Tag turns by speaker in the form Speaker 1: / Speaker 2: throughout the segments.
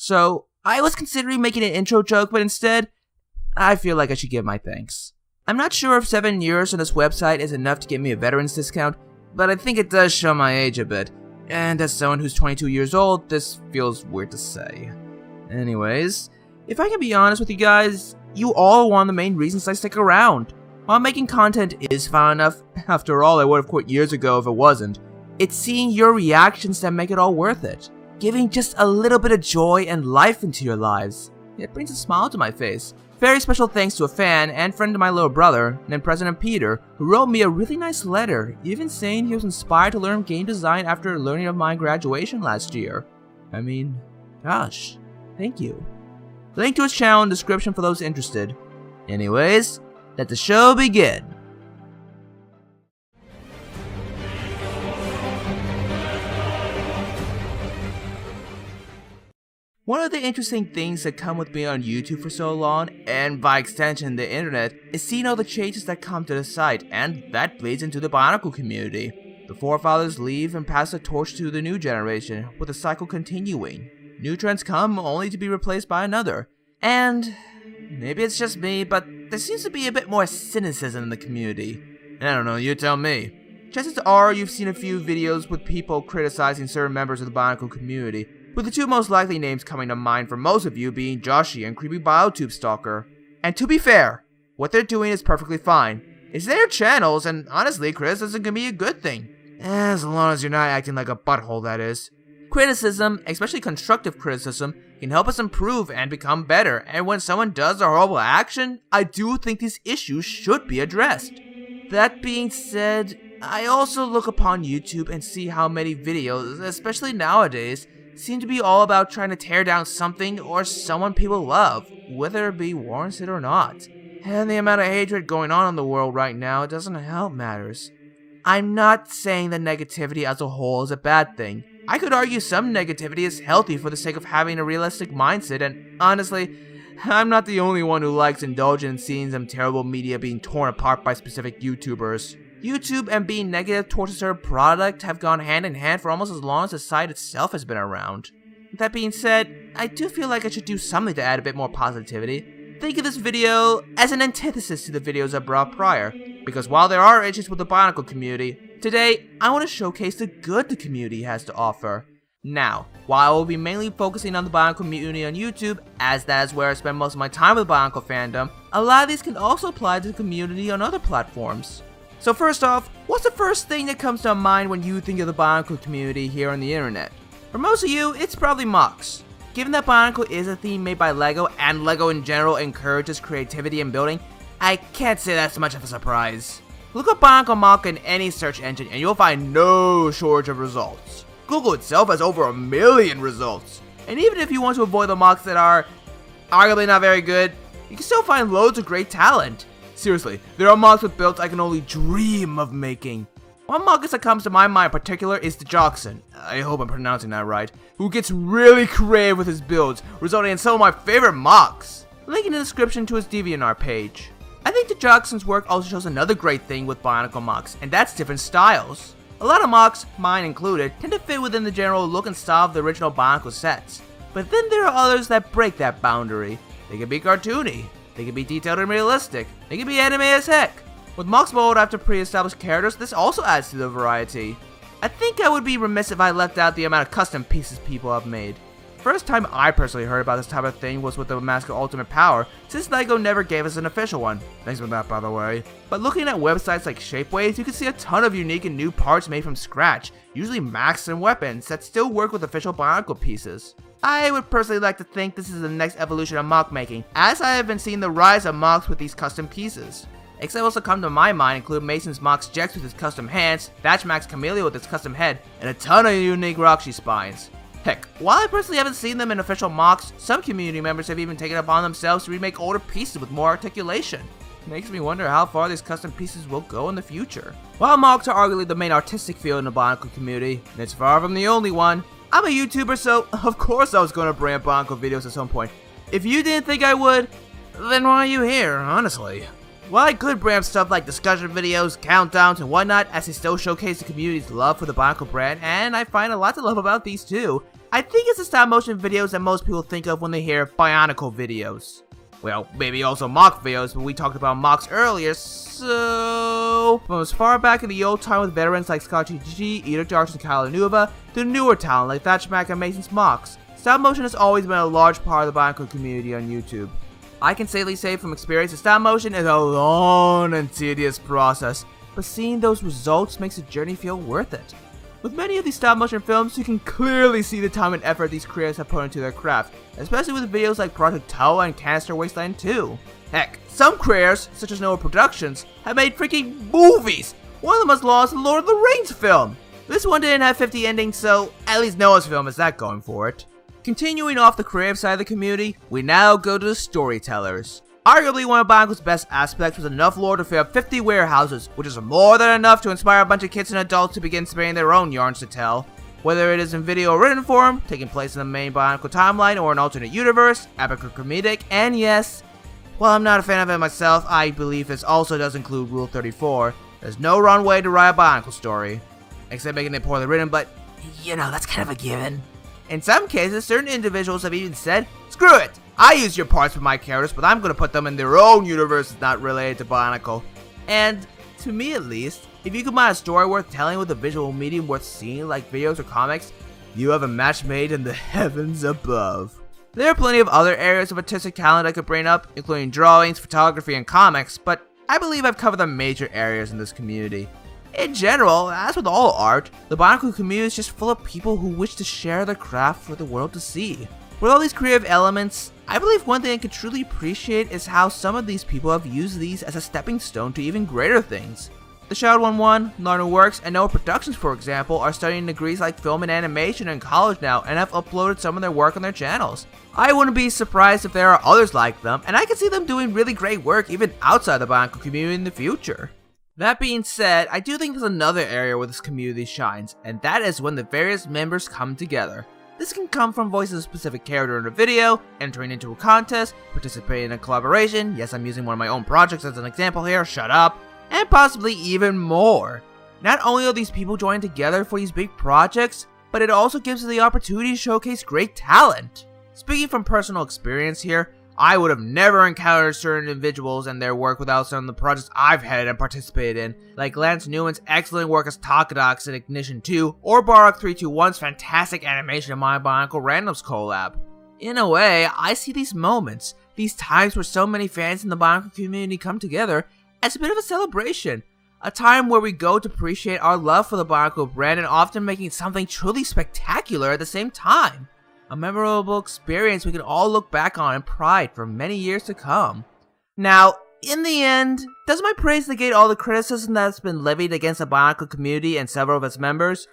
Speaker 1: So, I was considering making an intro joke, but instead, I feel like I should give my thanks. I'm not sure if 7 years on this website is enough to get me a veteran's discount, but I think it does show my age a bit. And as someone who's 22 years old, this feels weird to say. Anyways, if I can be honest with you guys, you all are one of the main reasons I stick around. While making content is fun enough, after all I would have quit years ago if it wasn't, it's seeing your reactions that make it all worth it. Giving just a little bit of joy and life into your lives. It brings a smile to my face. Very special thanks to a fan and friend of my little brother, named President Peter, who wrote me a really nice letter, even saying he was inspired to learn game design after learning of my graduation last year. I mean, gosh, thank you. Link to his channel in the description for those interested. Anyways, let the show begin. One of the interesting things that come with being on YouTube for so long, and by extension the internet, is seeing all the changes that come to the site, and that bleeds into the Bionicle community. The forefathers leave and pass the torch to the new generation, with the cycle continuing. New trends come only to be replaced by another. And maybe it's just me, but there seems to be a bit more cynicism in the community. I don't know, you tell me. Chances are you've seen a few videos with people criticizing certain members of the Bionicle community, with the two most likely names coming to mind for most of you being Joshi and Creepy Biotube Stalker. And to be fair, what they're doing is perfectly fine. It's their channels, and honestly, criticism can be a good thing. As long as you're not acting like a butthole, that is. Criticism, especially constructive criticism, can help us improve and become better, and when someone does a horrible action, I do think these issues should be addressed. That being said, I also look upon YouTube and see how many videos, especially nowadays, seem to be all about trying to tear down something or someone people love, whether it be warranted or not. And the amount of hatred going on in the world right now doesn't help matters. I'm not saying that negativity as a whole is a bad thing. I could argue some negativity is healthy for the sake of having a realistic mindset, and honestly, I'm not the only one who likes indulging in seeing some terrible media being torn apart by specific YouTubers. YouTube and being negative towards a certain product have gone hand in hand for almost as long as the site itself has been around. That being said, I do feel like I should do something to add a bit more positivity. Think of this video as an antithesis to the videos I brought prior, because while there are issues with the Bionicle community, today I want to showcase the good the community has to offer. Now, while I will be mainly focusing on the Bionicle community on YouTube, as that is where I spend most of my time with Bionicle fandom, a lot of these can also apply to the community on other platforms. So first off, what's the first thing that comes to mind when you think of the Bionicle community here on the internet? For most of you, it's probably mocks. Given that Bionicle is a theme made by LEGO, and LEGO in general encourages creativity in building, I can't say that's much of a surprise. Look up Bionicle mock in any search engine and you'll find no shortage of results. Google itself has over 1 million results. And even if you want to avoid the mocks that are arguably not very good, you can still find loads of great talent. Seriously, there are mocks with builds I can only dream of making. One mock that comes to my mind in particular is the Jockson, I hope I'm pronouncing that right, who gets really creative with his builds, resulting in some of my favorite mocks. Link in the description to his DeviantArt page. I think the Jockson's work also shows another great thing with Bionicle mocks, and that's different styles. A lot of mocks, mine included, tend to fit within the general look and style of the original Bionicle sets. But then there are others that break that boundary. They can be cartoony. They can be detailed and realistic. They can be anime as heck. With mocks modeled after pre-established characters, this also adds to the variety. I think I would be remiss if I left out the amount of custom pieces people have made. First time I personally heard about this type of thing was with the Mask of Ultimate Power, since LEGO never gave us an official one. Thanks for that, by the way. But looking at websites like Shapeways, you can see a ton of unique and new parts made from scratch, usually masks and weapons that still work with official Bionicle pieces. I would personally like to think this is the next evolution of mock making, as I have been seeing the rise of mocks with these custom pieces. Examples that come to my mind include Mason's Mox Jex with his custom hands, Thatchmax Camellia with his custom head, and a ton of unique Roxy spines. Heck, while I personally haven't seen them in official mocks, some community members have even taken it upon themselves to remake older pieces with more articulation. Makes me wonder how far these custom pieces will go in the future. While mocks are arguably the main artistic field in the Bionicle community, and it's far from the only one, I'm a YouTuber, so of course I was going to bring up Bionicle videos at some point. If you didn't think I would, then why are you here, honestly? Well, I could bring up stuff like discussion videos, countdowns, and whatnot, as they still showcase the community's love for the Bionicle brand, and I find a lot to love about these too. I think it's the stop motion videos that most people think of when they hear Bionicle videos. Well, maybe also mock videos, but we talked about mocks earlier, so... From as far back in the old time with veterans like Scotty G, Edict Darks, and Kyle Nuva, to newer talent like Thatch Mack and Mason's mocks, stop motion has always been a large part of the Bionicle community on YouTube. I can safely say from experience that stop motion is a long and tedious process, but seeing those results makes the journey feel worth it. With many of these stop motion films, you can clearly see the time and effort these creators have put into their craft, especially with videos like Project Toa and Canister Wasteland 2. Heck, some creators, such as Noah Productions, have made freaking movies! One of them was launched in Lord of the Rings film! This one didn't have 50 endings, so at least Noah's film has that going for it. Continuing off the creative side of the community, we now go to the storytellers. Arguably one of Bionicle's best aspects was enough lore to fill up 50 warehouses, which is more than enough to inspire a bunch of kids and adults to begin spinning their own yarns to tell. Whether it is in video or written form, taking place in the main Bionicle timeline or an alternate universe, epic or comedic, and yes, while I'm not a fan of it myself, I believe this also does include Rule 34. There's no wrong way to write a Bionicle story. Except making it poorly written, but you know, that's kind of a given. In some cases, certain individuals have even said, screw it! I use your parts for my characters, but I'm gonna put them in their own universe not related to Bionicle. And, to me at least, if you combine a story worth telling with a visual medium worth seeing like videos or comics, you have a match made in the heavens above. There are plenty of other areas of artistic talent I could bring up, including drawings, photography, and comics, but I believe I've covered the major areas in this community. In general, as with all art, the Bionicle community is just full of people who wish to share their craft for the world to see. With all these creative elements, I believe one thing I can truly appreciate is how some of these people have used these as a stepping stone to even greater things. The Shroud11, Larner Works, and Noah Productions, for example, are studying degrees like film and animation in college now and have uploaded some of their work on their channels. I wouldn't be surprised if there are others like them, and I can see them doing really great work even outside the Bionicle community in the future. That being said, I do think there's another area where this community shines, and that is when the various members come together. This can come from voicing a specific character in a video, entering into a contest, participating in a collaboration, yes, I'm using one of my own projects as an example here, shut up, and possibly even more. Not only are these people joining together for these big projects, but it also gives them the opportunity to showcase great talent. Speaking from personal experience here, I would have never encountered certain individuals and their work without some of the projects I've headed and participated in, like Lance Newman's excellent work as Takadox in Ignition 2, or Barok321's fantastic animation of My Bionicle Randoms collab. In a way, I see these moments, these times where so many fans in the Bionicle community come together, as a bit of a celebration. A time where we go to appreciate our love for the Bionicle brand and often making something truly spectacular at the same time. A memorable experience we can all look back on in pride for many years to come. Now, in the end, does my praise negate all the criticism that's been levied against the Bionicle community and several of its members?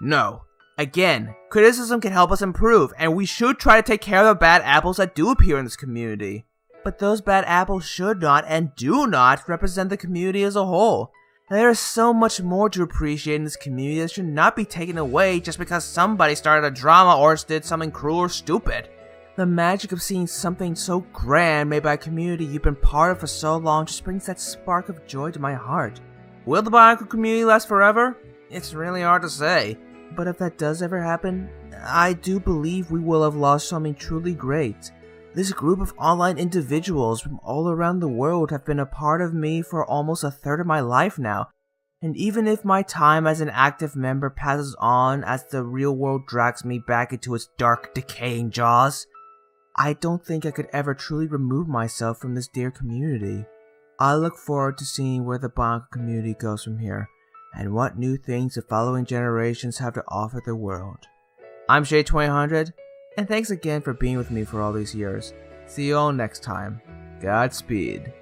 Speaker 1: No. Again, criticism can help us improve, and we should try to take care of the bad apples that do appear in this community. But those bad apples should not and do not represent the community as a whole. There is so much more to appreciate in this community that should not be taken away just because somebody started a drama or did something cruel or stupid. The magic of seeing something so grand made by a community you've been part of for so long just brings that spark of joy to my heart. Will the Bionicle community last forever? It's really hard to say. But if that does ever happen, I do believe we will have lost something truly great. This group of online individuals from all around the world have been a part of me for almost a third of my life now, and even if my time as an active member passes on as the real world drags me back into its dark, decaying jaws, I don't think I could ever truly remove myself from this dear community. I look forward to seeing where the Bionicle community goes from here, and what new things the following generations have to offer the world. I'm Shade2000, and thanks again for being with me for all these years. See you all next time. Godspeed.